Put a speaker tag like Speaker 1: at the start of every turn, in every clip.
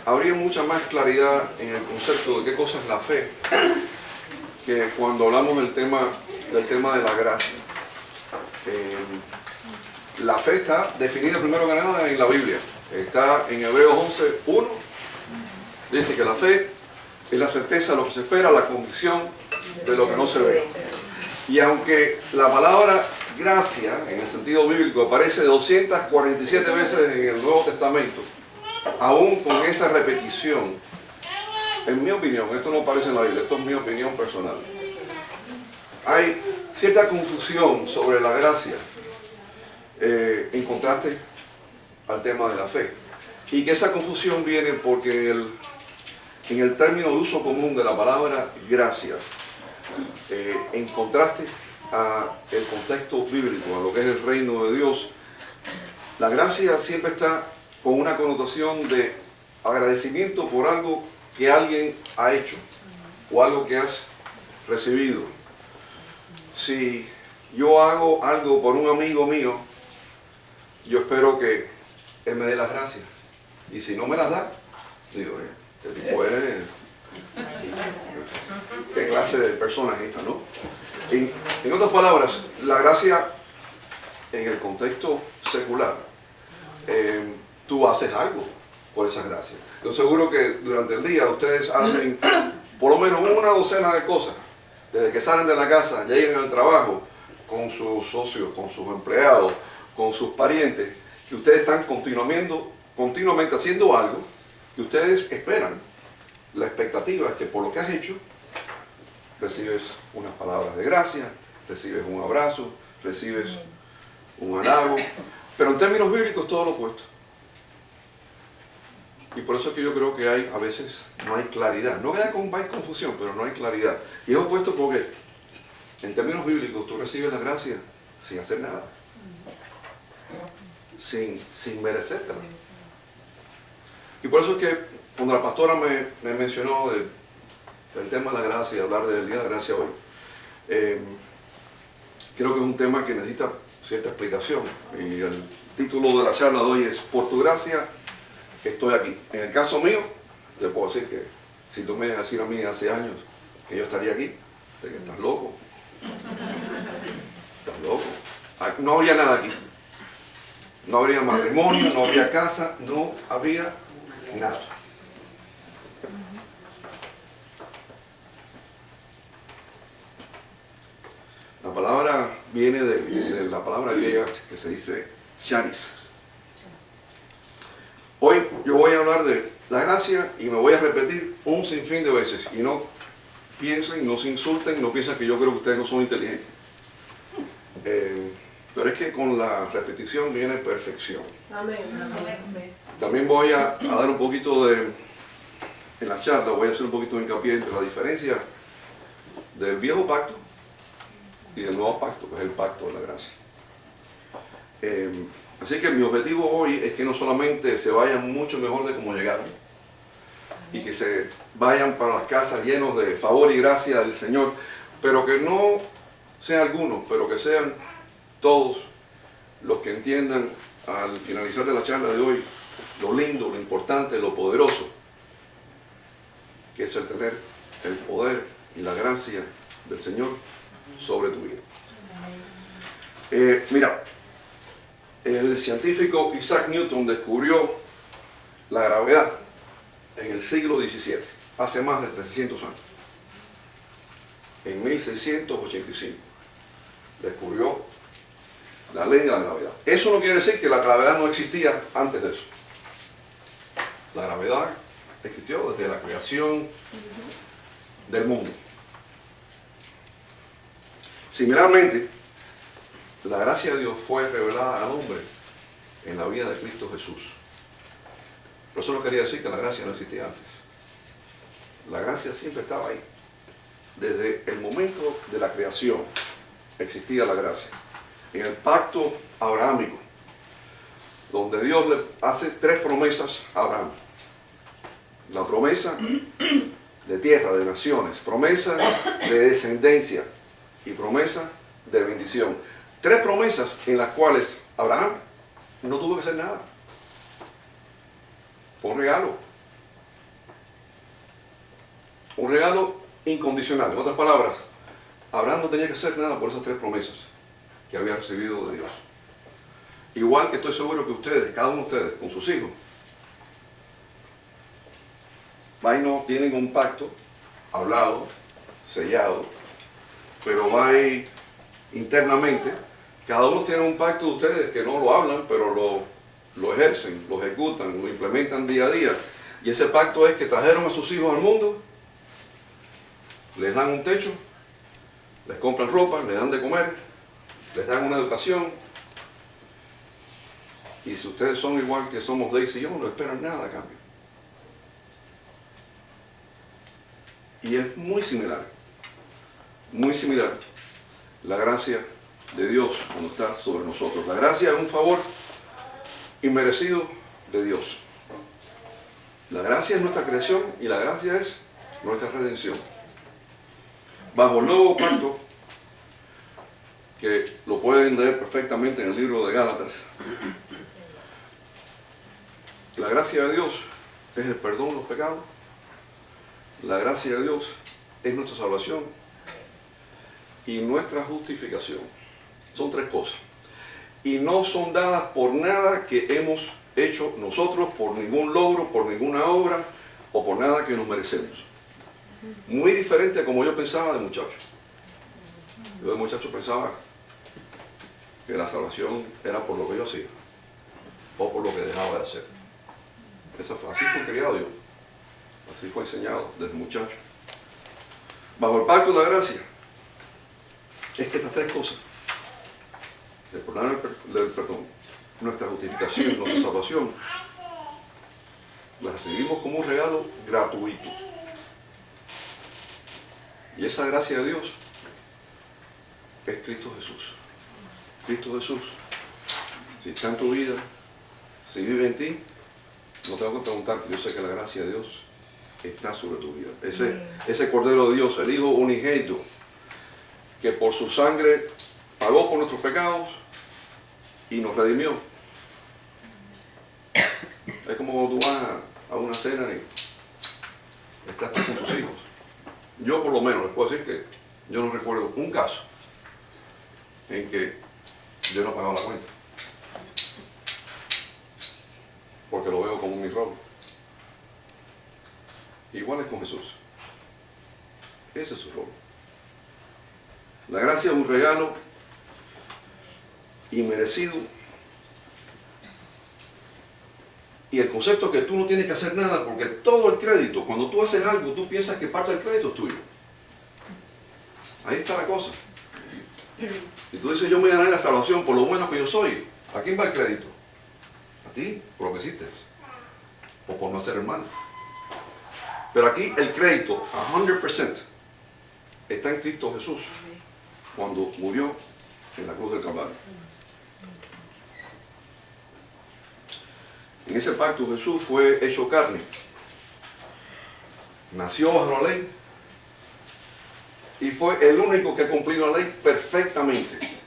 Speaker 1: habría mucha más claridad en el concepto de qué cosa es la fe que cuando hablamos del tema de la gracia. La fe está definida primero que nada en la Biblia. Está en Hebreos 11:1. Dice que la fe es la certeza de lo que se espera, la convicción de lo que no se ve. Y aunque la palabra gracia, en el sentido bíblico, aparece 247 veces en el Nuevo Testamento, aún con esa repetición, en mi opinión, esto no aparece en la Biblia, esto es mi opinión personal, hay cierta confusión sobre la gracia en contraste al tema de la fe. Y que esa confusión viene porque en el término de uso común de la palabra gracia, en contraste al contexto bíblico, a lo que es el reino de Dios, la gracia siempre está con una connotación de agradecimiento por algo que alguien ha hecho o algo que has recibido. Si yo hago algo por un amigo mío, yo espero que él me dé las gracias. Y si no me las da, digo, este tipo es... ¿Qué clase de persona es esta, no? En otras palabras, la gracia en el contexto secular, tú haces algo por esa gracia. Yo seguro que durante el día ustedes hacen por lo menos una docena de cosas. Desde que salen de la casa, llegan al trabajo, con sus socios, con sus empleados, con sus parientes, que ustedes están continuamente haciendo algo que ustedes esperan. La expectativa es que por lo que has hecho, recibes unas palabras de gracia, recibes un abrazo, recibes un halago, pero en términos bíblicos todo lo opuesto. Y por eso es que yo creo que a veces no hay claridad. No que hay confusión, pero no hay claridad. Y es opuesto porque en términos bíblicos tú recibes la gracia sin hacer nada, sin merecértela. Y por eso es que cuando la pastora me mencionó del tema de la gracia y hablar del Día de la Gracia hoy, creo que es un tema que necesita cierta explicación. Y el título de la charla de hoy es "Por tu gracia estoy aquí". En el caso mío, te puedo decir que si tú me decías a mí hace años que yo estaría aquí, de que estás loco. Estás loco. No habría nada aquí. No habría matrimonio, no habría casa, no habría nada. La palabra viene de la palabra griega que se dice charis. Hoy yo voy a hablar de la gracia y me voy a repetir un sinfín de veces. Y no piensen, no se insulten, no piensen que yo creo que ustedes no son inteligentes. Pero es que con la repetición viene perfección.
Speaker 2: Amén.
Speaker 1: También voy a dar un poquito en la charla, voy a hacer un poquito de hincapié entre la diferencia del viejo pacto y del nuevo pacto, que es el pacto de la gracia. Así que mi objetivo hoy es que no solamente se vayan mucho mejor de como llegaron, y que se vayan para las casas llenos de favor y gracia del Señor, pero que no sean algunos, pero que sean todos los que entiendan al finalizar de la charla de hoy lo lindo, lo importante, lo poderoso que es el tener el poder y la gracia del Señor sobre tu vida. Mira, el científico Isaac Newton descubrió la gravedad en el siglo XVII, hace más de 300 años. En 1685 descubrió la ley de la gravedad. Eso no quiere decir que la gravedad no existía antes de eso. La gravedad existió desde la creación del mundo. Similarmente, la gracia de Dios fue revelada al hombre en la vida de Cristo Jesús. Pero eso no quería decir que la gracia no existía antes. La gracia siempre estaba ahí. Desde el momento de la creación existía la gracia. En el pacto abrahámico, donde Dios le hace 3 promesas a Abraham. La promesa de tierra, de naciones, promesa de descendencia y promesa de bendición. 3 promesas en las cuales Abraham no tuvo que hacer nada. Fue un regalo. Un regalo incondicional. En otras palabras, Abraham no tenía que hacer nada por esas 3 promesas que había recibido de Dios. Igual que estoy seguro que ustedes, cada uno de ustedes, con sus hijos, no tienen un pacto hablado, sellado, pero internamente, cada uno tiene un pacto de ustedes que no lo hablan, pero lo ejercen, lo ejecutan, lo implementan día a día. Y ese pacto es que trajeron a sus hijos al mundo, les dan un techo, les compran ropa, les dan de comer, les dan una educación. Y si ustedes son igual que somos Daisy y yo, no esperan nada a cambio. Y es muy similar la gracia de Dios cuando está sobre nosotros. La gracia es un favor inmerecido de Dios. La gracia es nuestra creación y la gracia es nuestra redención. Bajo el nuevo pacto, que lo pueden leer perfectamente en el libro de Gálatas, la gracia de Dios es el perdón de los pecados. La gracia de Dios es nuestra salvación y nuestra justificación. Son 3 cosas. Y no son dadas por nada que hemos hecho nosotros, por ningún logro, por ninguna obra o por nada que nos merecemos. Muy diferente a como yo pensaba de muchacho. Yo de muchacho pensaba que la salvación era por lo que yo hacía o por lo que dejaba de hacer. Así fue criado yo. Así fue enseñado desde muchacho. Bajo el pacto de la gracia, es que estas 3 cosas, el programa del perdón, nuestra justificación, nuestra salvación, las recibimos como un regalo gratuito. Y esa gracia de Dios es Cristo Jesús. Cristo Jesús, si está en tu vida, si vive en ti, no tengo que preguntarte, yo sé que la gracia de Dios está sobre tu vida. Ese Cordero de Dios, el Hijo unigénito, que por su sangre pagó por nuestros pecados y nos redimió. Es como cuando tú vas a una cena y estás tú con tus hijos. Yo por lo menos les puedo decir que yo no recuerdo un caso en que yo no he pagado la cuenta, porque lo veo como mi rol. Igual es con Jesús. Ese es su rol. La gracia es un regalo inmerecido. Y el concepto es que tú no tienes que hacer nada, porque todo el crédito, cuando tú haces algo, tú piensas que parte del crédito es tuyo. Ahí está la cosa. Y tú dices, yo me gané la salvación por lo bueno que yo soy. ¿A quién va el crédito? A ti, por lo que hiciste. O por no hacer el mal. Pero aquí el crédito, 100%, está en Cristo Jesús, cuando murió en la cruz del Calvario. En ese pacto Jesús fue hecho carne. Nació bajo la ley y fue el único que ha cumplido la ley perfectamente.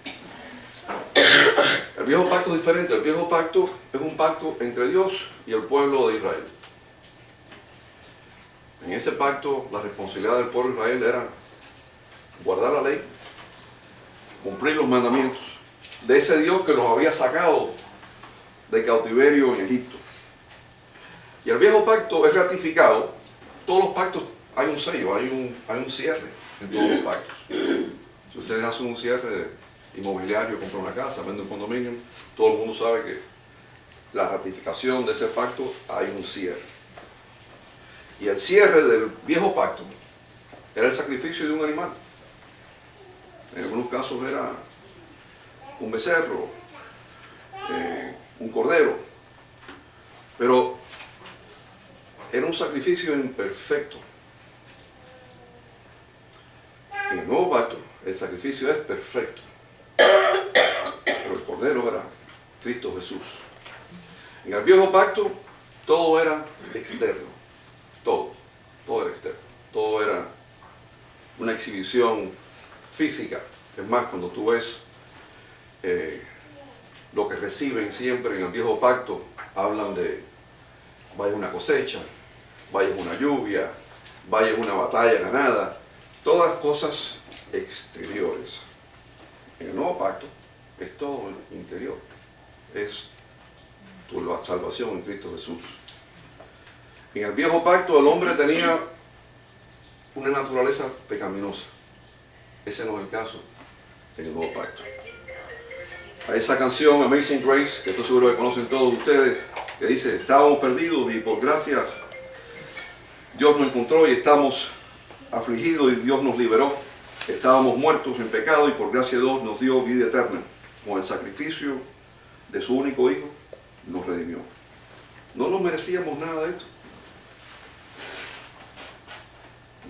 Speaker 1: El viejo pacto es diferente. El viejo pacto es un pacto entre Dios y el pueblo de Israel. En ese pacto la responsabilidad del pueblo de Israel era guardar la ley, cumplir los mandamientos de ese Dios que los había sacado de cautiverio en Egipto. Y el viejo pacto es ratificado. Todos los pactos hay un sello, hay un cierre en todos los pactos. Si ustedes hacen un cierre inmobiliario, compran una casa, venden un condominio, todo el mundo sabe que la ratificación de ese pacto hay un cierre. Y el cierre del viejo pacto era el sacrificio de un animal. En algunos casos era un becerro, un cordero, pero era un sacrificio imperfecto. En el nuevo pacto el sacrificio es perfecto, pero el cordero era Cristo Jesús. En el viejo pacto todo era externo, todo era externo, todo era una exhibición física. Es más, cuando tú ves lo que reciben siempre en el viejo pacto, hablan de vaya una cosecha, vaya una lluvia, vaya una batalla ganada, todas cosas exteriores. En el nuevo pacto es todo interior, es tu salvación en Cristo Jesús. En el viejo pacto el hombre tenía una naturaleza pecaminosa. Ese no es el caso en el nuevo pacto. A esa canción Amazing Grace, que estoy seguro que conocen todos ustedes, que dice: estábamos perdidos y por gracia Dios nos encontró, y estamos afligidos y Dios nos liberó. Estábamos muertos en pecado y por gracia de Dios nos dio vida eterna. Con el sacrificio de su único Hijo nos redimió. No nos merecíamos nada de esto.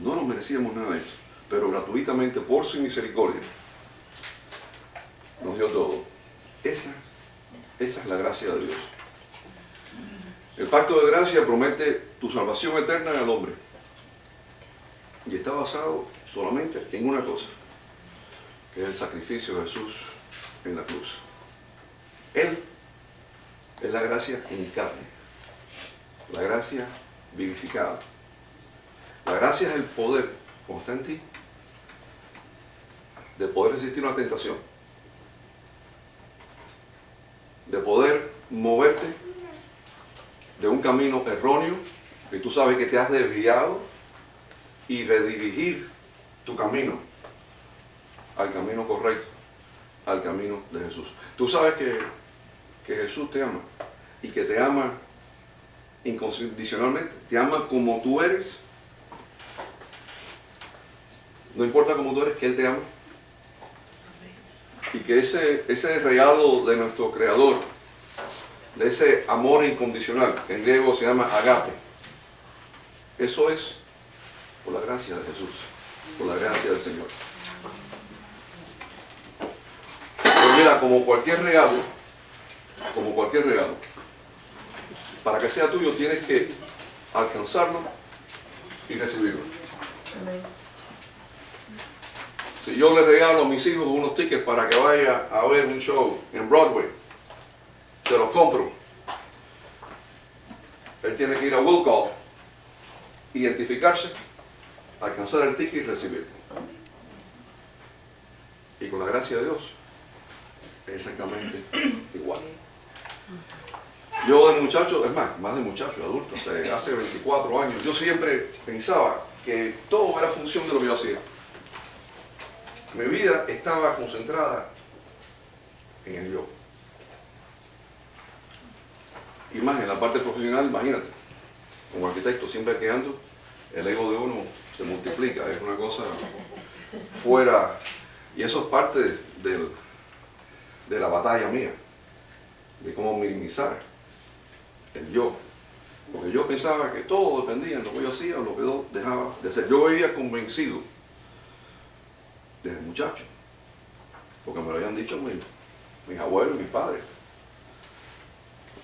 Speaker 1: No nos merecíamos nada de esto, pero gratuitamente, por su misericordia, nos dio todo. Esa es la gracia de Dios. El pacto de gracia promete tu salvación eterna al hombre. Y está basado solamente en una cosa, que es el sacrificio de Jesús en la cruz. Él es la gracia en carne, la gracia vivificada. La gracia es el poder, como está en ti, de poder resistir una tentación, de poder moverte de un camino erróneo, que tú sabes que te has desviado, y redirigir tu camino al camino correcto, al camino de Jesús. Tú sabes que Jesús te ama, y que te ama incondicionalmente, te ama como tú eres. No importa cómo tú eres, que Él te ama. Y que ese regalo de nuestro Creador, de ese amor incondicional, que en griego se llama agape, eso es por la gracia de Jesús, por la gracia del Señor. Pero mira, como cualquier regalo, para que sea tuyo tienes que alcanzarlo y recibirlo. Amén. Si yo le regalo a mis hijos unos tickets para que vaya a ver un show en Broadway, se los compro. Él tiene que ir a Will Call, identificarse, alcanzar el ticket y recibirlo. Y con la gracia de Dios, es exactamente igual. Yo de muchacho, es más de muchacho, adulto, hace 24 años, yo siempre pensaba que todo era función de lo que yo hacía. Mi vida estaba concentrada en el yo. Y más en la parte profesional, imagínate, como arquitecto, siempre que ando, el ego de uno se multiplica, es una cosa fuera, y eso es parte de la batalla mía, de cómo minimizar el yo. Porque yo pensaba que todo dependía de lo que yo hacía o lo que yo dejaba de hacer. Yo vivía convencido desde muchacho, porque me lo habían dicho mis abuelos y mis padres,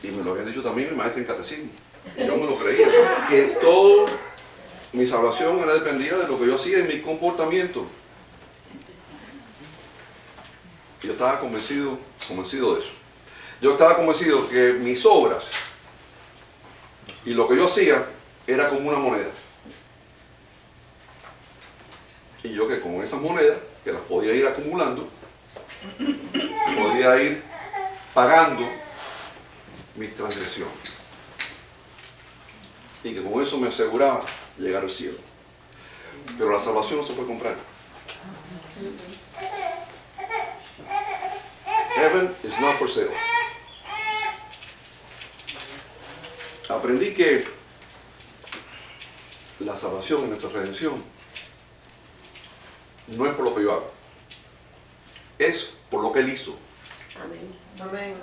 Speaker 1: y me lo habían dicho también mi maestra en catecismo, y yo me lo creía, que toda mi salvación era dependida de lo que yo hacía en mi comportamiento. Yo estaba convencido de eso. Yo estaba convencido que mis obras y lo que yo hacía era como una moneda. Y yo que con esas monedas, que las podía ir acumulando, podía ir pagando mis transgresiones. Y que con eso me aseguraba llegar al cielo. Pero la salvación no se puede comprar. Heaven is not for sale. Aprendí que la salvación y nuestra redención no es por lo que yo hago, es por lo que Él hizo.
Speaker 2: Amén. Amén.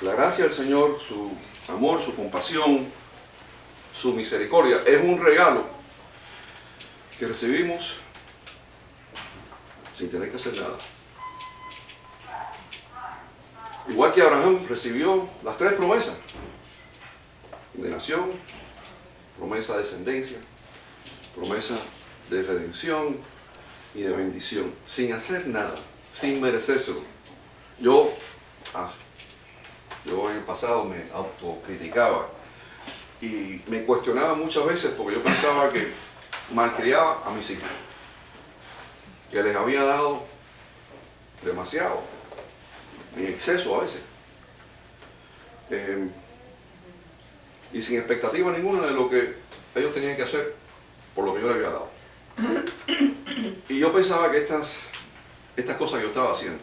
Speaker 1: La gracia del Señor, su amor, su compasión, su misericordia, es un regalo que recibimos sin tener que hacer nada. Igual que Abraham recibió las 3 promesas: de nación, promesa de descendencia, promesa de redención y de bendición, sin hacer nada, sin merecérselo. Yo en el pasado me autocriticaba Y me cuestionaba muchas veces porque yo pensaba que malcriaba a mis hijos, que les había dado demasiado, en exceso a veces, y sin expectativa ninguna de lo que ellos tenían que hacer por lo que yo les había dado. Y yo pensaba que estas cosas que yo estaba haciendo,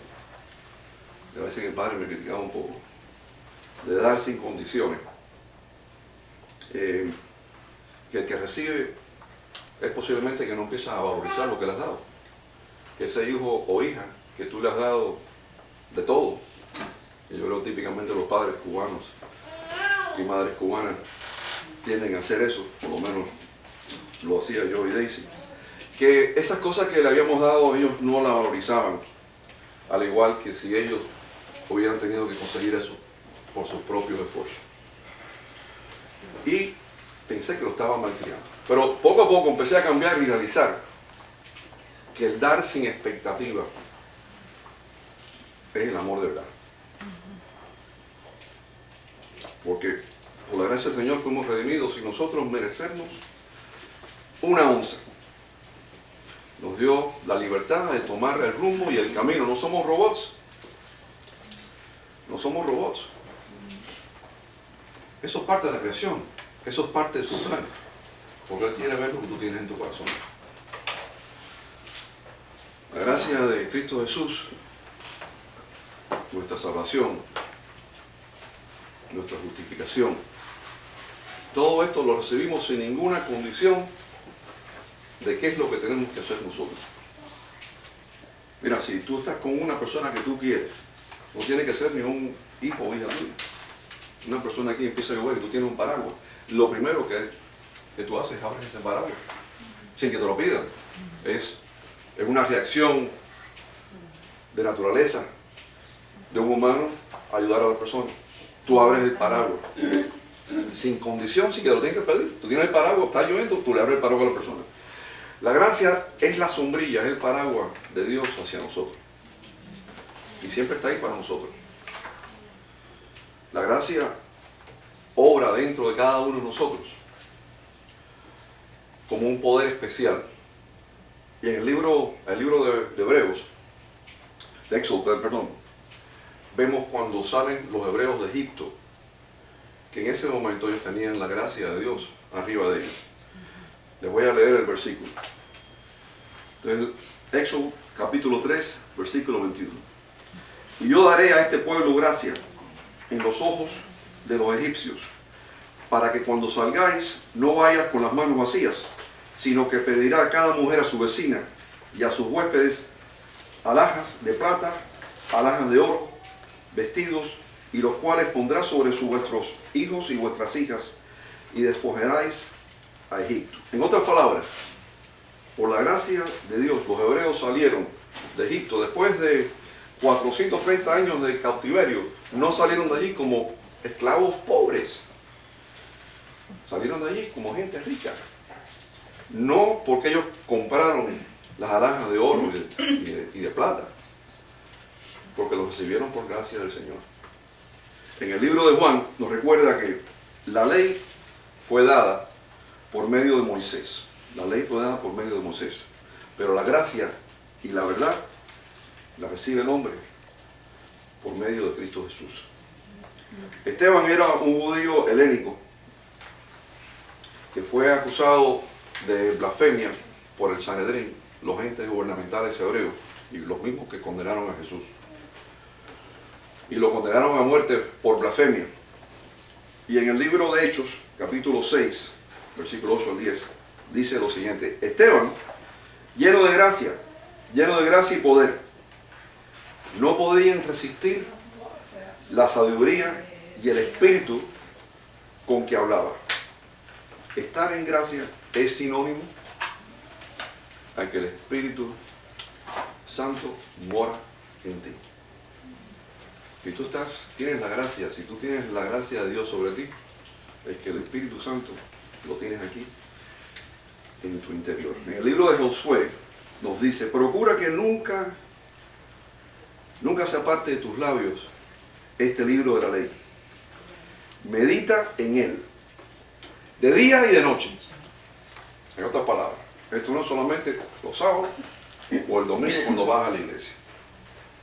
Speaker 1: y a veces mi padre me criticaba un poco, de dar sin condiciones, que el que recibe es posiblemente que no empieza a valorizar lo que le has dado, que ese hijo o hija que tú le has dado de todo, y yo creo típicamente los padres cubanos y madres cubanas tienden a hacer eso, por lo menos lo hacía yo y Daisy, que esas cosas que le habíamos dado ellos no la valorizaban, al igual que si ellos hubieran tenido que conseguir eso por sus propios esfuerzos. Y pensé que lo estaba malcriando. Pero poco a poco empecé a cambiar y realizar que el dar sin expectativa es el amor de verdad. Porque por la gracia del Señor fuimos redimidos y nosotros merecemos una onza. Nos dio la libertad de tomar el rumbo y el camino. No somos robots. No somos robots. Eso es parte de la creación. Eso es parte de su plan. Porque Él quiere ver lo que tú tienes en tu corazón. La gracia de Cristo Jesús, nuestra salvación, nuestra justificación, todo esto lo recibimos sin ninguna condición de qué es lo que tenemos que hacer nosotros. Mira, si tú estás con una persona que tú quieres, no tiene que ser ni un hijo o hija tuya. Una persona aquí empieza a llover y tú tienes un paraguas. Lo primero que tú haces es abrir ese paraguas, sin que te lo pidan. Es una reacción de naturaleza de un humano a ayudar a la persona. Tú abres el paraguas, sin condición, sin que te lo tengas que pedir. Tú tienes el paraguas, está lloviendo, tú le abres el paraguas a la persona. La gracia es la sombrilla, es el paraguas de Dios hacia nosotros. Y siempre está ahí para nosotros. La gracia obra dentro de cada uno de nosotros como un poder especial. Y en el libro de Hebreos, de Éxodo, perdón, vemos cuando salen los hebreos de Egipto, que en ese momento ellos tenían la gracia de Dios arriba de ellos. Les voy a leer el versículo. Entonces, Éxodo capítulo 3, versículo 21. Y yo daré a este pueblo gracia en los ojos de los egipcios, para que cuando salgáis no vayas con las manos vacías, sino que pedirá a cada mujer a su vecina y a sus huéspedes alhajas de plata, alhajas de oro, vestidos, y los cuales pondrá sobre vuestros hijos y vuestras hijas, y despojaréis a Egipto. En otras palabras, por la gracia de Dios, los hebreos salieron de Egipto después de 430 años de cautiverio. No salieron de allí como esclavos pobres, salieron de allí como gente rica. No porque ellos compraron las alhajas de oro y de plata, porque lo recibieron por gracia del Señor. En el libro de Juan nos recuerda que la ley fue dada por medio de Moisés. La ley fue dada por medio de Moisés. Pero la gracia y la verdad la recibe el hombre por medio de Cristo Jesús. Esteban era un judío helénico que fue acusado de blasfemia por el Sanedrín, los entes gubernamentales hebreos y los mismos que condenaron a Jesús. Y lo condenaron a muerte por blasfemia. Y en el libro de Hechos, capítulo 6, versículo 8 al 10, dice lo siguiente: Esteban, lleno de gracia y poder, no podían resistir la sabiduría y el espíritu con que hablaba. Estar en gracia es sinónimo a que el Espíritu Santo mora en ti. Si tú tienes la gracia, si tú tienes la gracia de Dios sobre ti, es que el Espíritu Santo lo tienes aquí en tu interior. En el libro de Josué nos dice: procura que nunca se aparte de tus labios este libro de la ley. Medita en él de día y de noche. En otras palabras, esto no es solamente los sábados o el domingo cuando vas a la iglesia.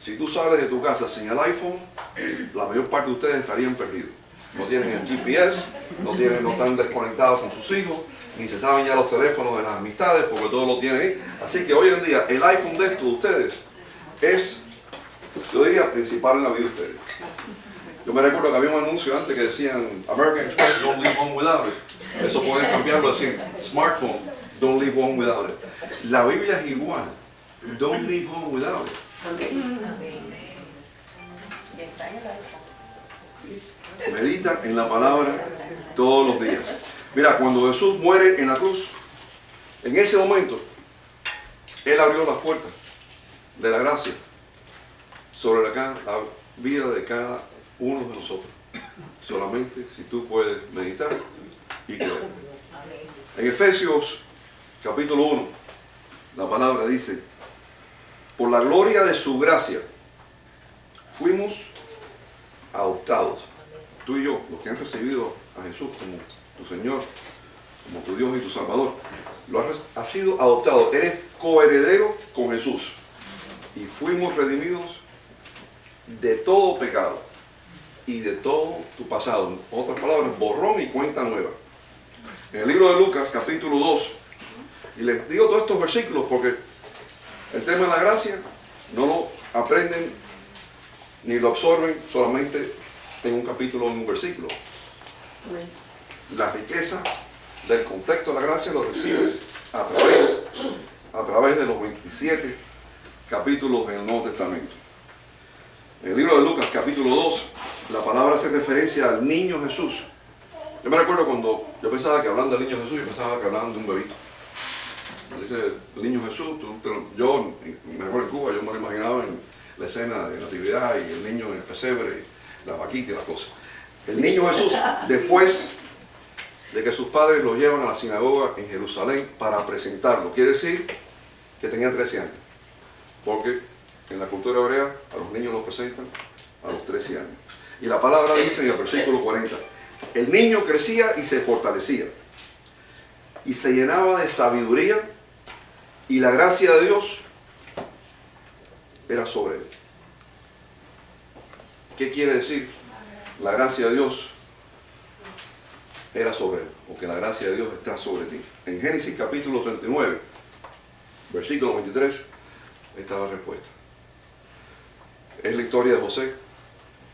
Speaker 1: Si tú sales de tu casa sin el iPhone, la mayor parte de ustedes estarían perdidos. No tienen el GPS, no están desconectados con sus hijos, ni se saben ya los teléfonos de las amistades porque todo lo tienen ahí. Así que hoy en día el iPhone de estos de ustedes es, yo diría, principal en la vida de ustedes. Yo me recuerdo que había un anuncio antes que decían American Express, don't leave home without it. Eso pueden cambiarlo, decir smartphone, don't leave home without it. La Biblia es igual, don't leave home without it. Medita en la palabra todos los días. Mira, cuando Jesús muere en la cruz, en ese momento, Él abrió las puertas de la gracia sobre la vida de cada uno de nosotros. Solamente si tú puedes meditar y creer. En Efesios capítulo 1, la palabra dice, por la gloria de su gracia, fuimos adoptados. Tú y yo, los que han recibido a Jesús como tu Señor, como tu Dios y tu Salvador, has sido adoptado. Eres coheredero con Jesús. Y fuimos redimidos de todo pecado y de todo tu pasado. En otras palabras, borrón y cuenta nueva. En el libro de Lucas, capítulo 2, y les digo todos estos versículos porque el tema de la gracia no lo aprenden ni lo absorben solamente en un capítulo o en un versículo. La riqueza del contexto de la gracia lo recibes a través de los 27 capítulos en el Nuevo Testamento. En el libro de Lucas, capítulo 2, la palabra hace referencia al niño Jesús. Yo me recuerdo cuando yo pensaba que hablando del niño Jesús, yo pensaba que hablaban de un bebito. Dice el niño Jesús, yo me recuerdo en Cuba, yo me lo imaginaba en la escena de Natividad y el niño en el pesebre, la vaquita y las cosas. El niño Jesús, después de que sus padres lo llevan a la sinagoga en Jerusalén para presentarlo, quiere decir que tenía 13 años, porque en la cultura hebrea a los niños los presentan a los 13 años. Y la palabra dice en el versículo 40, el niño crecía y se fortalecía, y se llenaba de sabiduría, y la gracia de Dios era sobre él. ¿Qué quiere decir? La gracia de Dios era sobre él, porque la gracia de Dios está sobre ti. En Génesis capítulo 39, versículo 23, está la respuesta. Es la historia de José.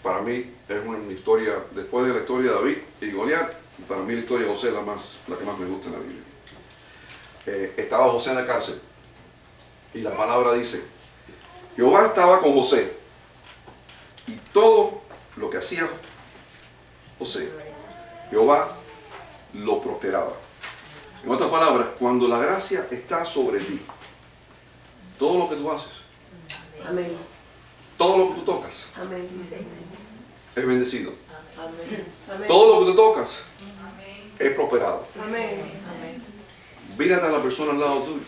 Speaker 1: Para mí es una historia, después de la historia de David y Goliat, para mí la historia de José es la que más me gusta en la Biblia. Estaba José en la cárcel y la palabra dice, Jehová estaba con José y todo lo que hacía José, Jehová lo prosperaba. En otras palabras, cuando la gracia está sobre ti, todo lo que tú haces,
Speaker 2: Amén.
Speaker 1: todo lo que tú tocas,
Speaker 2: Amén.
Speaker 1: es bendecido.
Speaker 2: Amén.
Speaker 1: Todo lo que tú tocas es prosperado.
Speaker 2: Amén.
Speaker 1: Mírate a la persona al lado tuyo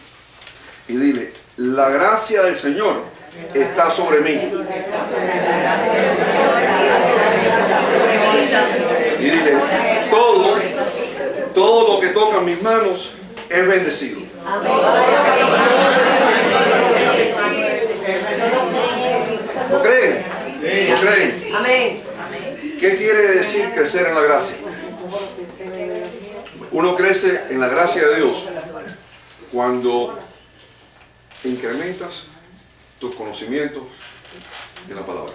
Speaker 1: y dile, la gracia del Señor está sobre mí. Y dile, todo lo que toca en mis manos es bendecido. ¿Lo creen? ¿Lo creen?
Speaker 2: Amén.
Speaker 1: ¿Qué quiere decir crecer en la gracia? Uno crece en la gracia de Dios cuando incrementas tus conocimientos en la palabra.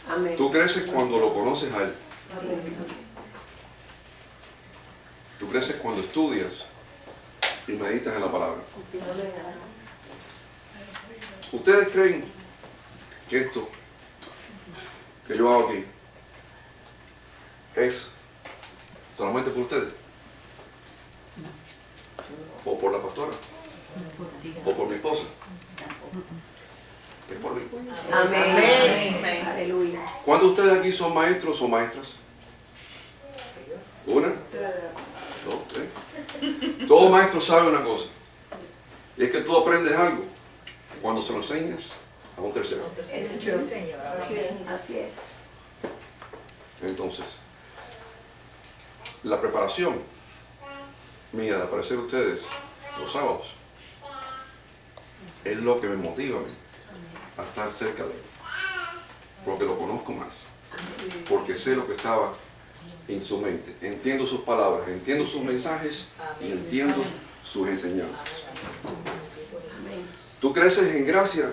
Speaker 2: Amén.
Speaker 1: Tú creces cuando lo conoces a Él. Tú creces cuando estudias y meditas en la palabra. ¿Ustedes creen que esto que yo hago aquí es solamente por ustedes? ¿O por la pastora? ¿O por mi esposa? Es por mí.
Speaker 2: Amén. Aleluya.
Speaker 1: ¿Cuántos de ustedes aquí son maestros o maestras? ¿Una? ¿Dos? ¿Tres? Todo maestro sabe una cosa. Y es que tú aprendes algo cuando se lo enseñas a un tercero.
Speaker 2: Es true. Así es.
Speaker 1: Entonces, la preparación mía de aparecer a ustedes los sábados es lo que me motiva a mí a estar cerca de él. Porque lo conozco más. Porque sé lo que estaba en su mente. Entiendo sus palabras, entiendo sus mensajes y entiendo sus enseñanzas. Tú creces en gracia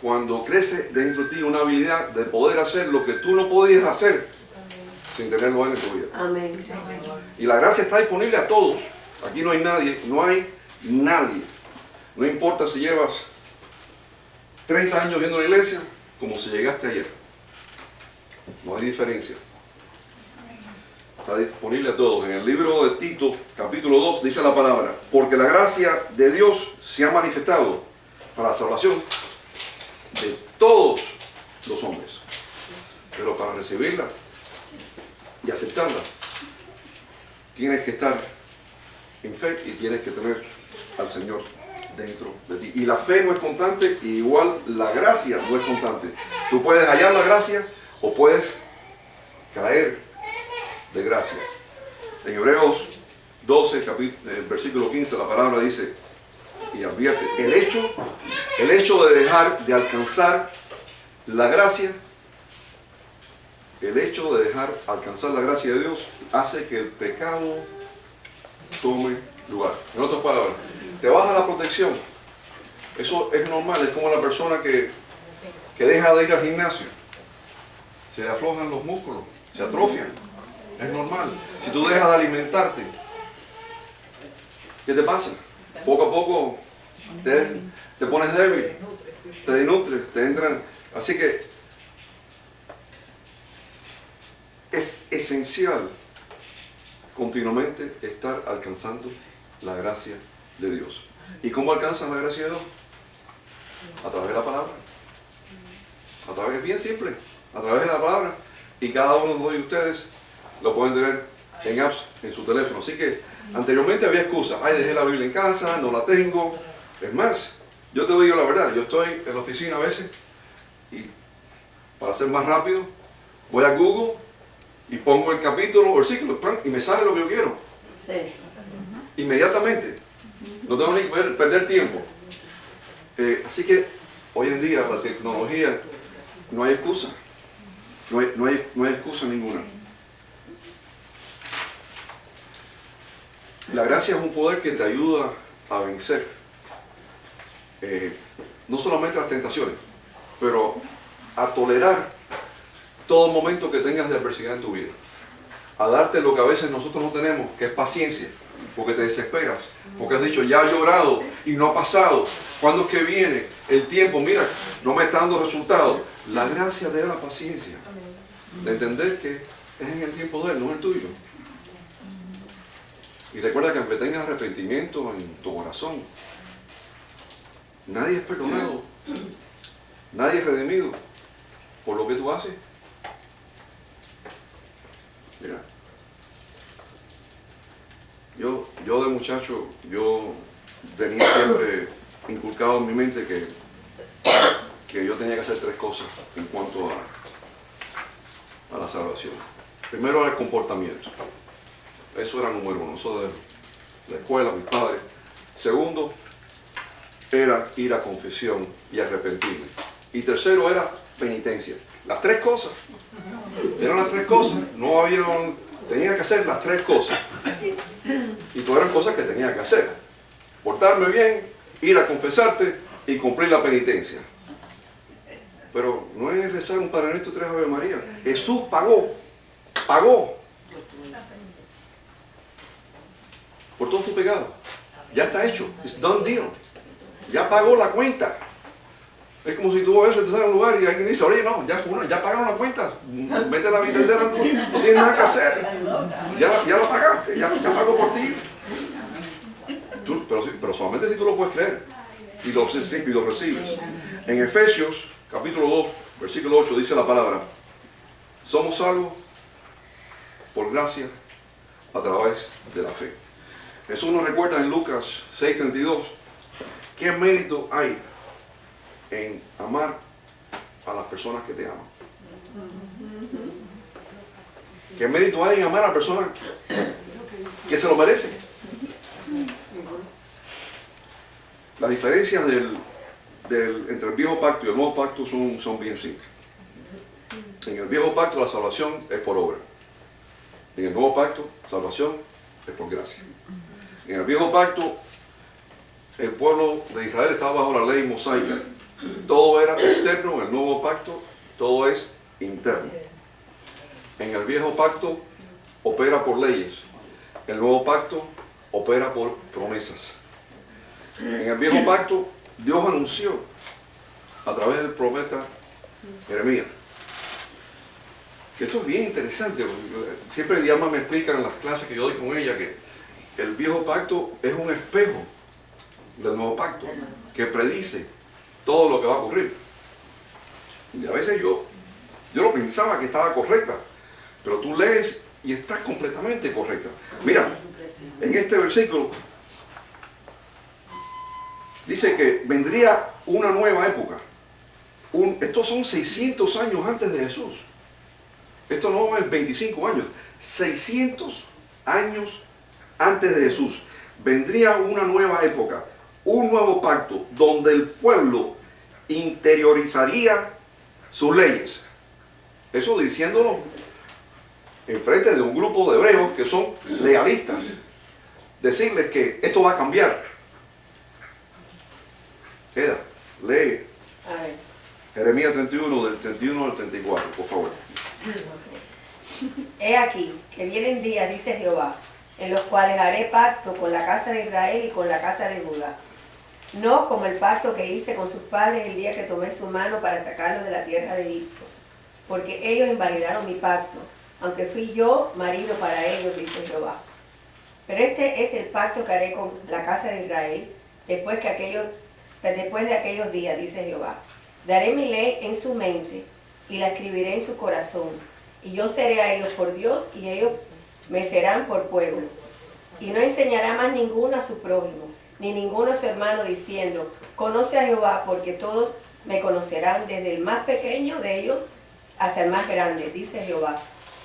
Speaker 1: cuando crece dentro de ti una habilidad de poder hacer lo que tú no podías hacer sin tenerlo en tu vida.
Speaker 2: Amén.
Speaker 1: Y la gracia está disponible a todos. Aquí no hay nadie, no hay nadie. No importa si llevas 30 años viendo la iglesia, como si llegaste ayer. No hay diferencia. Está disponible a todos. En el libro de Tito, capítulo 2, dice la palabra: porque la gracia de Dios se ha manifestado para la salvación de todos los hombres. Pero para recibirla y aceptarla, tienes que estar en fe y tienes que tener al Señor dentro de ti. Y la fe no es constante, y igual la gracia no es constante. Tú puedes hallar la gracia o puedes caer de gracia. En Hebreos 12, versículo 15, la palabra dice y advierte: el hecho de dejar de alcanzar la gracia, el hecho de dejar alcanzar la gracia de Dios hace que el pecado tome lugar. En otras palabras, te baja la protección. Eso es normal, es como la persona que deja de ir al gimnasio. Se le aflojan los músculos, se atrofian. Es normal. Si tú dejas de alimentarte, ¿qué te pasa? Poco a poco te pones débil, te desnutres, te entran. Así que es esencial continuamente estar alcanzando la gracia de Dios. ¿Y cómo alcanzas la gracia de Dios? A través de la palabra. Es bien simple. A través de la palabra. Y cada uno de ustedes lo pueden tener en apps, en su teléfono. Así que anteriormente había excusas. Ay, dejé la Biblia en casa, no la tengo. Es más, yo te digo la verdad, yo estoy en la oficina a veces y para ser más rápido, voy a Google y pongo el capítulo, versículo, y me sale lo que yo quiero.
Speaker 2: Sí.
Speaker 1: Inmediatamente. No tengo ni que perder tiempo. Así que hoy en día la tecnología, no hay excusa. No hay excusa ninguna. La gracia es un poder que te ayuda a vencer no solamente las tentaciones, pero a tolerar todo momento que tengas de adversidad en tu vida. A darte lo que a veces nosotros no tenemos, que es paciencia, porque te desesperas, porque has dicho, ya he llorado y no ha pasado. ¿Cuándo es que viene el tiempo? Mira, no me está dando resultado. La gracia te da la paciencia de entender que es en el tiempo de Él, no en el tuyo. Y recuerda que aunque tengas arrepentimiento en tu corazón, nadie es perdonado, nadie es redimido por lo que tú haces. Mira, yo de muchacho, yo tenía siempre inculcado en mi mente que yo tenía que hacer 3 cosas en cuanto a la salvación. Primero era el comportamiento. Eso era número 1, eso de la escuela, mis padres. Segundo, era ir a confesión y arrepentirme. Y tercero era penitencia. Las 3 cosas. Eran las 3 cosas. No había, tenía que hacer las 3 cosas. Y todas eran cosas que tenía que hacer. Portarme bien, ir a confesarte y cumplir la penitencia. Pero no es rezar un Padre Nuestro, 3 Ave María. Jesús pagó por todo tu pecado. Ya está hecho. It's done deal. Ya pagó la cuenta. Es como si tú a veces estás en un lugar y alguien dice, oye, no, ya pagaron la cuenta. Vete a la billetera, no tienes nada que hacer. Ya lo pagaste, ya pagó por ti. Pero solamente si tú lo puedes creer y lo recibes. En Efesios, capítulo 2, versículo 8, dice la palabra: somos salvos por gracia a través de la fe. Jesús nos recuerda en Lucas 6:32 qué mérito hay en amar a las personas que te aman. ¿Qué mérito hay en amar a la persona que se lo merece? Las diferencias entre el viejo pacto y el nuevo pacto son bien simples. En el viejo pacto la salvación es por obra. En el nuevo pacto, salvación es por gracia. En el viejo pacto, el pueblo de Israel estaba bajo la ley mosaica. Todo era externo. En el nuevo pacto, todo es interno. En el viejo pacto, opera por leyes. El nuevo pacto, opera por promesas. En el viejo pacto, Dios anunció a través del profeta Jeremías. Esto es bien interesante. Siempre Diana me explica en las clases que yo doy con ella que el viejo pacto es un espejo del nuevo pacto que predice todo lo que va a ocurrir. Y a veces yo lo pensaba que estaba correcta, pero tú lees y está completamente correcta. Mira, en este versículo dice que vendría una nueva época. Estos son 600 años antes de Jesús. Esto no es 25 años, 600 años antes de Jesús. Vendría una nueva época, un nuevo pacto, donde el pueblo interiorizaría sus leyes. Eso diciéndolo en frente de un grupo de hebreos que son legalistas. Decirles que esto va a cambiar. Eda, lee Jeremías 31, del 31 al 34, por favor.
Speaker 2: He aquí que vienen días, dice Jehová, en los cuales haré pacto con la casa de Israel y con la casa de Judá. No como el pacto que hice con sus padres el día que tomé su mano para sacarlos de la tierra de Egipto. Porque ellos invalidaron mi pacto, aunque fui yo marido para ellos, dice Jehová. Pero este es el pacto que haré con la casa de Israel después de aquellos días, dice Jehová. Daré mi ley en su mente y la escribiré en su corazón. Y yo seré a ellos por Dios y ellos me serán por pueblo. Y no enseñará más ninguno a su prójimo, ni ninguno a su hermano diciendo, conoce a Jehová, porque todos me conocerán, desde el más pequeño de ellos hasta el más grande, dice Jehová.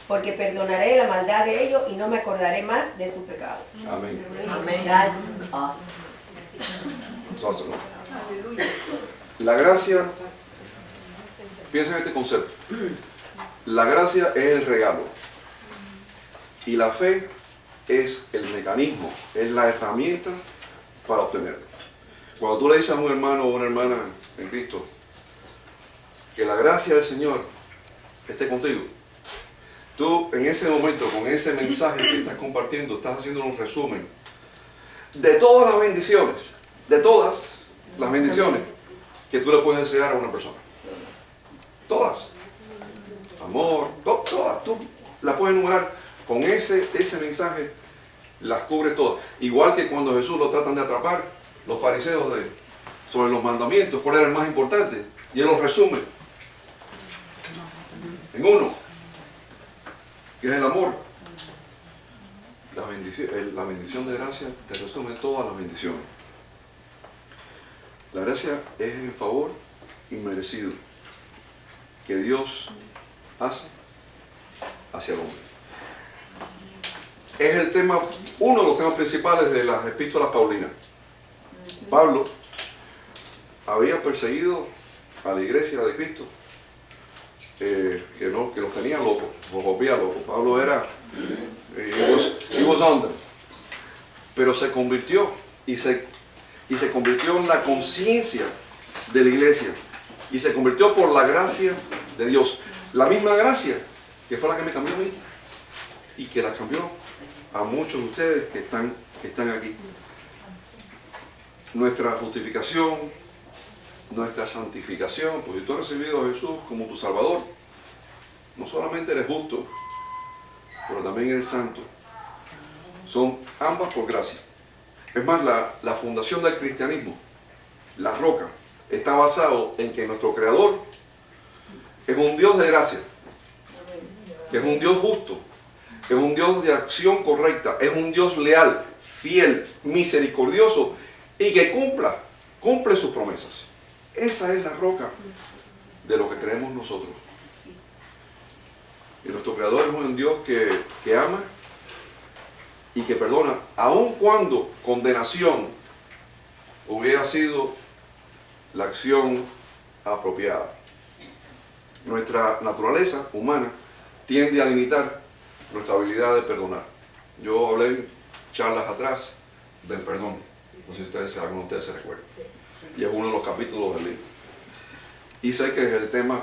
Speaker 2: Porque perdonaré la maldad de ellos y no me acordaré más de su pecado.
Speaker 1: Amén.
Speaker 2: Amén. That's awesome.
Speaker 1: It's awesome, ¿no? La gracia, piensa en este concepto. La gracia es el regalo y la fe es el mecanismo, es la herramienta para obtenerlo. Cuando tú le dices a un hermano o una hermana en Cristo que la gracia del Señor esté contigo, tú en ese momento, con ese mensaje que estás compartiendo, estás haciendo un resumen de todas las bendiciones, que tú le puedes desear a una persona. Todas. Amor, todas. Tú las puedes enumerar con ese mensaje, las cubre todas. Igual que cuando Jesús lo tratan de atrapar, los fariseos sobre los mandamientos, cuál era el más importante, y él los resume en uno, que es el amor. La bendición de gracia te resume todas las bendiciones. La gracia es el favor inmerecido que Dios hace hacia el hombre. Es el tema, uno de los temas principales de las epístolas paulinas. Pablo había perseguido a la iglesia de Cristo, que los tenía locos, los volvía locos. Pablo era, he was on them, pero se convirtió y se convirtió en la conciencia de la iglesia y se convirtió por la gracia de Dios. La misma gracia que fue la que me cambió a mí y que la cambió a muchos de ustedes que están aquí. Nuestra justificación, nuestra santificación, porque tú has recibido a Jesús como tu Salvador, no solamente eres justo, pero también eres santo. Son ambas por gracia. Es más, la fundación del cristianismo, la roca, está basado en que nuestro Creador es un Dios de gracia, que es un Dios justo, es un Dios de acción correcta, es un Dios leal, fiel, misericordioso y que cumple sus promesas. Esa es la roca de lo que creemos nosotros. Y nuestro Creador es un Dios que ama y que perdona, aun cuando condenación hubiera sido la acción apropiada. Nuestra naturaleza humana tiende a limitar nuestra habilidad de perdonar. Yo hablé en charlas atrás del perdón. No sé si alguno de ustedes se recuerda. Y es uno de los capítulos del libro. Y sé que el tema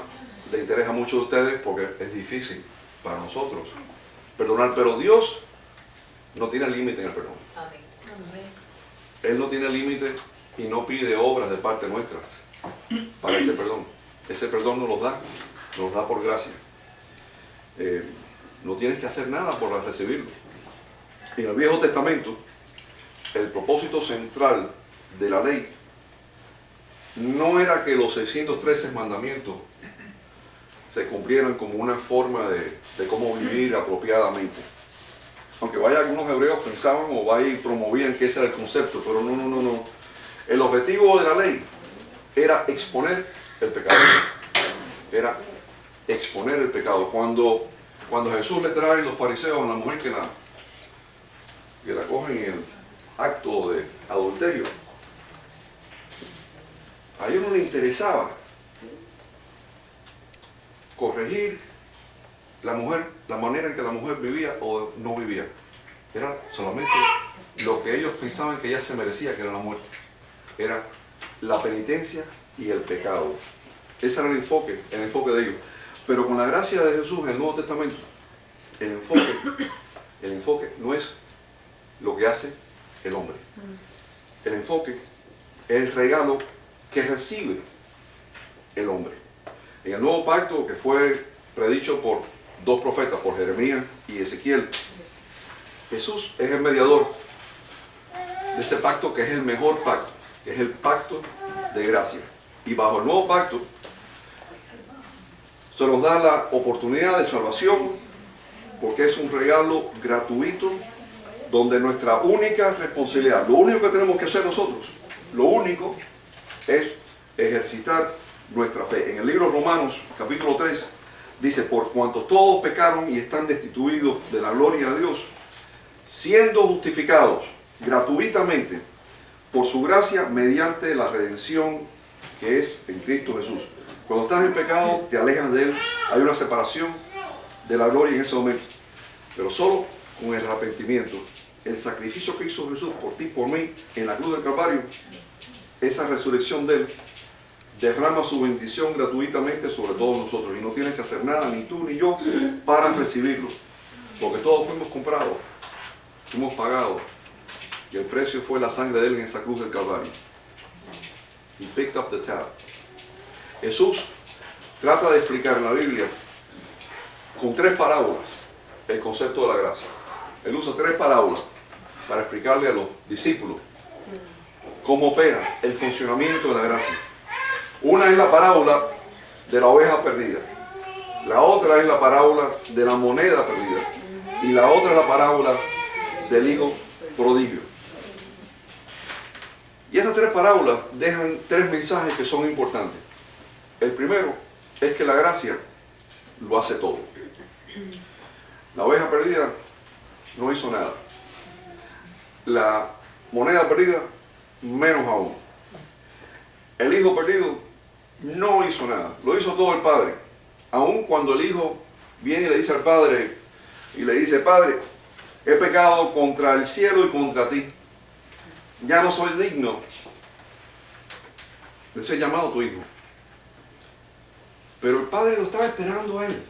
Speaker 1: le interesa a muchos de ustedes porque es difícil para nosotros perdonar, pero Dios no tiene límite en el perdón.
Speaker 3: Amén.
Speaker 1: Él no tiene límite y no pide obras de parte nuestra para ese perdón. Ese perdón nos lo da por gracia. No tienes que hacer nada por recibirlo. En el Viejo Testamento, el propósito central de la ley no era que los 613 mandamientos se cumplieran como una forma de cómo vivir apropiadamente. Aunque algunos hebreos pensaban o promovían que ese era el concepto, pero no. El objetivo de la ley era exponer el pecado. Era exponer el pecado. Cuando Jesús le trae los fariseos a la mujer que la cogen en el acto de adulterio, a ellos no les interesaba corregir la manera en que la mujer vivía o no vivía. Era solamente lo que ellos pensaban que ella se merecía, que era la muerte. Era la penitencia y el pecado. Ese era el enfoque de ellos. Pero con la gracia de Jesús en el Nuevo Testamento, el enfoque no es lo que hace el hombre. El enfoque es el regalo que recibe el hombre. En el Nuevo Pacto, que fue predicho por dos profetas, por Jeremías y Ezequiel, Jesús es el mediador de ese pacto que es el mejor pacto, que es el pacto de gracia. Y bajo el Nuevo Pacto se nos da la oportunidad de salvación porque es un regalo gratuito donde nuestra única responsabilidad, lo único que tenemos que hacer nosotros, lo único es ejercitar nuestra fe. En el libro Romanos, capítulo 3, dice, por cuanto todos pecaron y están destituidos de la gloria de Dios, siendo justificados gratuitamente por su gracia mediante la redención que es en Cristo Jesús. Cuando estás en pecado, te alejas de Él, hay una separación de la gloria en ese momento, pero solo con el arrepentimiento. El sacrificio que hizo Jesús por ti, por mí, en la cruz del Calvario, esa resurrección de Él, derrama su bendición gratuitamente sobre todos nosotros. Y no tienes que hacer nada, ni tú ni yo, para recibirlo. Porque todos fuimos comprados, fuimos pagados. Y el precio fue la sangre de Él en esa cruz del Calvario. He picked up the tab. Jesús trata de explicar en la Biblia con 3 parábolas el concepto de la gracia. Él usa 3 parábolas para explicarle a los discípulos cómo opera el funcionamiento de la gracia. Una es la parábola de la oveja perdida. La otra es la parábola de la moneda perdida. Y la otra es la parábola del hijo prodigio. Y estas 3 parábolas dejan 3 mensajes que son importantes. El primero es que la gracia lo hace todo. La oveja perdida no hizo nada. La moneda perdida, menos aún. El hijo perdido no hizo nada. Lo hizo todo el padre. Aun cuando el hijo viene y le dice al padre, y le dice, Padre, he pecado contra el cielo y contra ti. Ya no soy digno de ser llamado tu hijo. Pero el padre lo estaba esperando a él.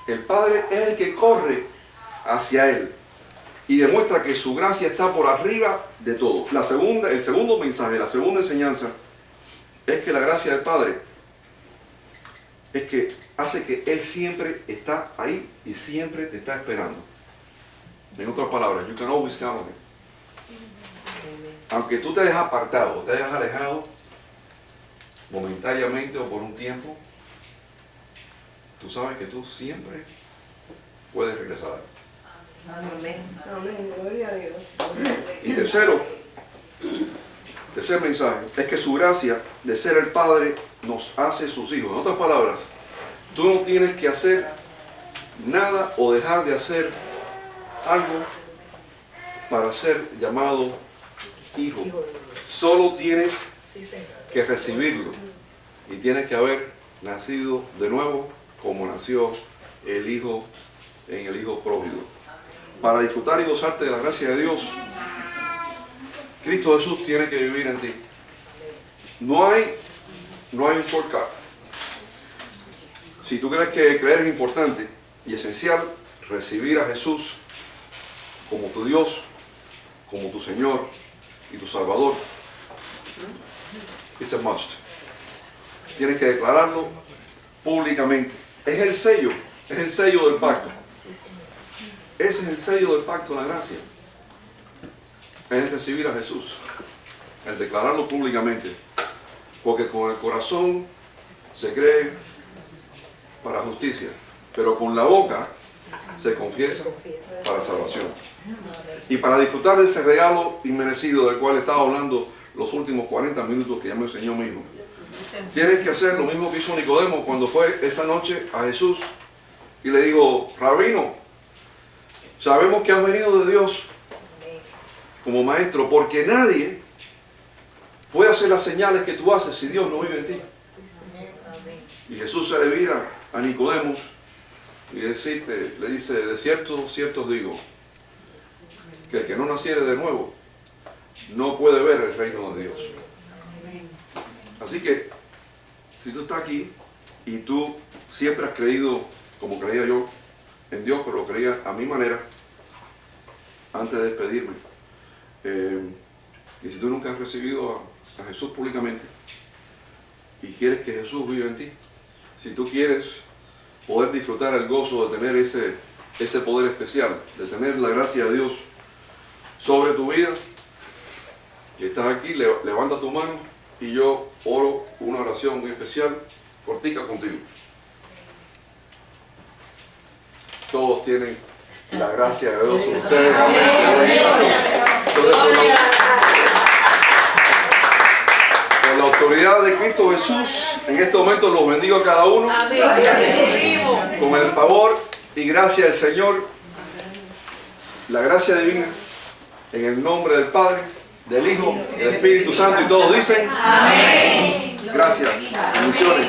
Speaker 1: El padre es el que corre hacia él y demuestra que su gracia está por arriba de todo. El segundo mensaje, la segunda enseñanza es que la gracia del Padre es que hace que Él siempre está ahí y siempre te está esperando. En otras palabras, you can always count on Him. Aunque tú te hayas apartado, te hayas alejado momentáneamente o por un tiempo, tú sabes que tú siempre puedes regresar.
Speaker 3: Amén.
Speaker 2: Amén, gloria a Dios.
Speaker 1: Y tercer mensaje es que su gracia de ser el Padre nos hace sus hijos. En otras palabras, tú no tienes que hacer nada o dejar de hacer algo para ser llamado hijo. Solo tienes que recibirlo y tienes que haber nacido de nuevo como nació el hijo en el hijo pródigo. Para disfrutar y gozarte de la gracia de Dios, Cristo Jesús tiene que vivir en ti. No hay un shortcut. Si tú crees que creer es importante y esencial, recibir a Jesús como tu Dios, como tu Señor y tu Salvador, it's a must. Tienes que declararlo públicamente. Es el sello del pacto. Ese es el sello del pacto de la gracia. Es recibir a Jesús, el declararlo públicamente. Porque con el corazón se cree para justicia, pero con la boca se confiesa para salvación. Y para disfrutar de ese regalo inmerecido del cual he estado hablando los últimos 40 minutos que ya me enseñó mi hijo, tienes que hacer lo mismo que hizo Nicodemo cuando fue esa noche a Jesús y le dijo: Rabino, sabemos que has venido de Dios como maestro, porque nadie puede hacer las señales que tú haces si Dios no vive en ti. Y Jesús se le vira a Nicodemo y le dice: de cierto, cierto os digo, que el que no naciere de nuevo no puede ver el reino de Dios. Así que, si tú estás aquí y tú siempre has creído, como creía yo, en Dios, pero lo creía a mi manera, antes de despedirme, y si tú nunca has recibido a Jesús públicamente y quieres que Jesús viva en ti, si tú quieres poder disfrutar el gozo de tener ese poder especial, de tener la gracia de Dios sobre tu vida, y estás aquí, levanta tu mano y yo oro una oración muy especial, cortica contigo. Todos tienen la gracia de Dios sobre ustedes. Entonces, por la autoridad de Cristo Jesús, en este momento los bendigo a cada uno. Con el favor y gracia del Señor, la gracia divina, en el nombre del Padre, del Hijo, del Espíritu Santo, y todos dicen amén. Gracias. Bendiciones.